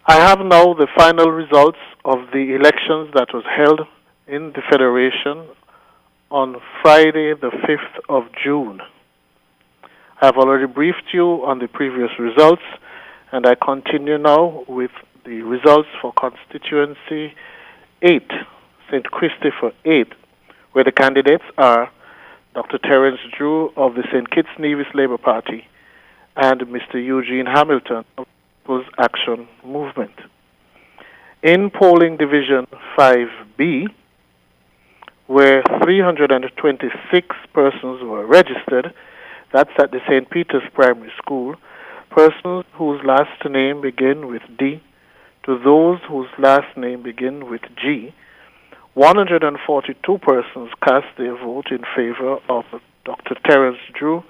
I have now the final results of the elections that was held in the Federation on Friday, the 5th of June. I have already briefed you on the previous results, and I continue now with the results for constituency 8, St. Christopher 8, where the candidates are Dr. Terence Drew of the St. Kitts Nevis Labour Party and Mr. Eugene Hamilton of the People's Action Movement. In polling division 5B, where 326 persons were registered, that's at the St. Peter's Primary School, persons whose last name begin with D to those whose last name begin with G, 142 persons cast their vote in favor of Dr. Terence Drew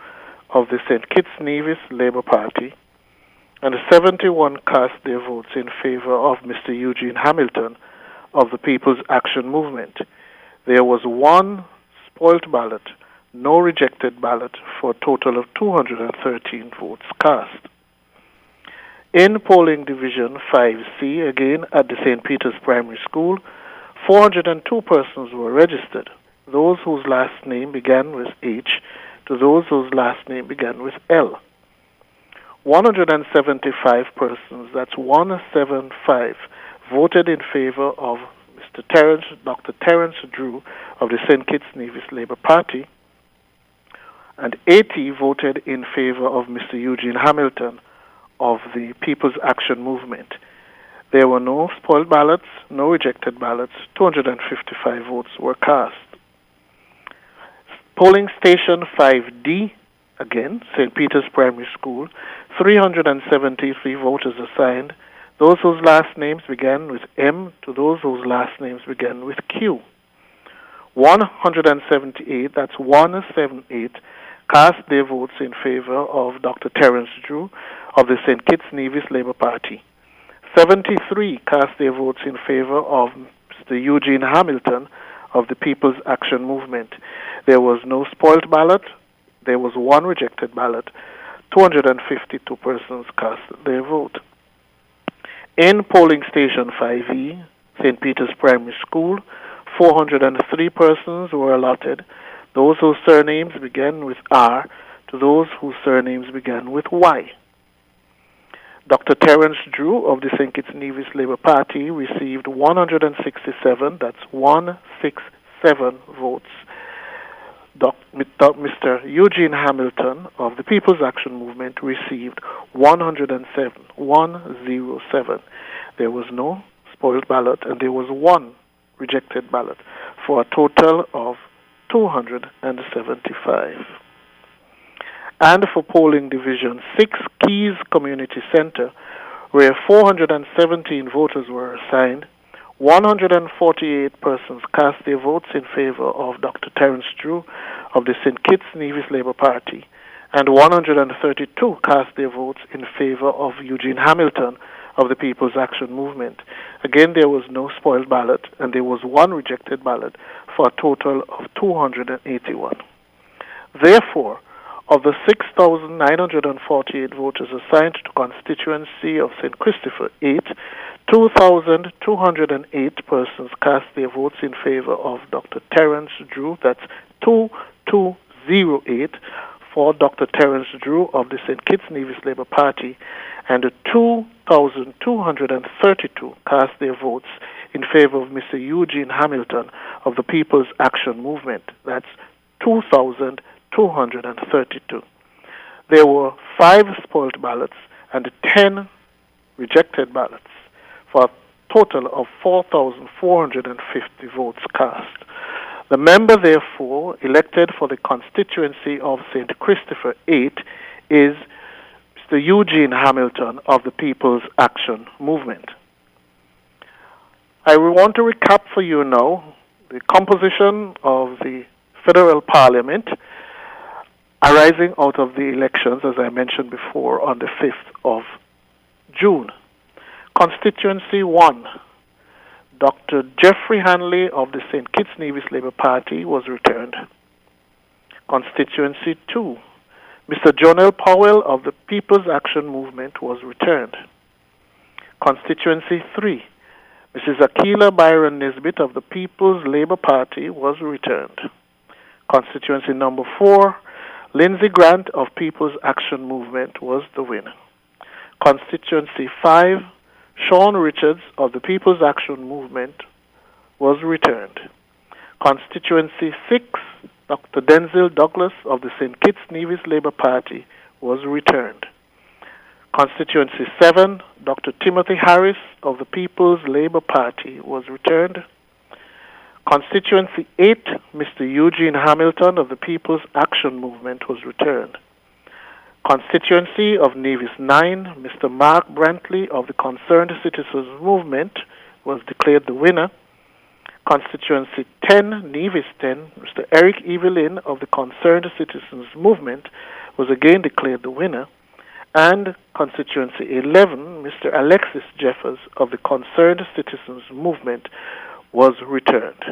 of the St. Kitts Nevis Labour Party, and 71 cast their votes in favor of Mr. Eugene Hamilton of the People's Action Movement. There was one spoilt ballot, no rejected ballot, for a total of 213 votes cast. In polling division 5C, again at the St. Peter's Primary School, 402 persons were registered, those whose last name began with H to those whose last name began with L. 175 persons, that's 175, voted in favor of Dr. Terence Drew of the St. Kitts Nevis Labour Party, and 80 voted in favor of Mr. Eugene Hamilton of the People's Action Movement. There were no spoiled ballots, no rejected ballots. 255 votes were cast. Polling station 5D, again, St. Peter's Primary School, 373 voters assigned, those whose last names began with M to those whose last names began with Q. 178, that's 178, cast their votes in favor of Dr. Terence Drew of the St. Kitts Nevis Labour Party. 73 cast their votes in favor of Mr. Eugene Hamilton of the People's Action Movement. There was no spoilt ballot. There was one rejected ballot. 252 persons cast their vote. In polling station 5E, St. Peter's Primary School, 403 persons were allotted, those whose surnames began with R to those whose surnames began with Y. Dr. Terence Drew of the St. Kitts Nevis Labour Party received 167, that's 167 votes. Mr. Eugene Hamilton of the People's Action Movement received 107, 107. There was no spoiled ballot and there was one rejected ballot for a total of 275. And for polling division 6, Keys Community Center, where 417 voters were assigned, 148 persons cast their votes in favor of Dr. Terence Drew of the St. Kitts Nevis Labour Party, and 132 cast their votes in favor of Eugene Hamilton of the People's Action Movement. Again, there was no spoiled ballot, and there was one rejected ballot for a total of 281. Therefore, of the 6,948 voters assigned to constituency of St. Christopher 8, 2,208 persons cast their votes in favor of Dr. Terence Drew, that's 2208, for Dr. Terence Drew of the St. Kitts Nevis Labour Party, and 2,232 cast their votes in favor of Mr. Eugene Hamilton of the People's Action Movement, that's 2,232. There were 5 spoiled ballots and 10 rejected ballots for a total of 4,450 votes cast. The member, therefore, elected for the constituency of St. Christopher 8 is Mr. Eugene Hamilton of the People's Action Movement. I want to recap for you now the composition of the Federal Parliament arising out of the elections, as I mentioned before, on the 5th of June. Constituency 1, Dr. Jeffrey Hanley of the St. Kitts Nevis Labour Party was returned. Constituency 2, Mr. Jonel Powell of the People's Action Movement was returned. Constituency 3, Mrs. Akila Byron Nisbet of the People's Labour Party was returned. Constituency number 4, Lindsay Grant of People's Action Movement was the winner. Constituency 5, Sean Richards of the People's Action Movement was returned. Constituency 6, Dr. Denzel Douglas of the St. Kitts Nevis Labour Party was returned. Constituency 7, Dr. Timothy Harris of the People's Labour Party was returned. Constituency 8, Mr. Eugene Hamilton of the People's Action Movement was returned. Constituency of Nevis 9, Mr. Mark Brantley of the Concerned Citizens Movement was declared the winner. Constituency 10, Nevis 10, Mr. Eric Evelyn of the Concerned Citizens Movement was again declared the winner. And Constituency 11, Mr. Alexis Jeffers of the Concerned Citizens Movement was returned.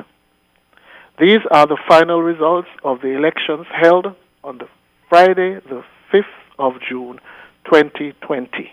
These are the final results of the elections held on the Friday, the 5th of June, 2020.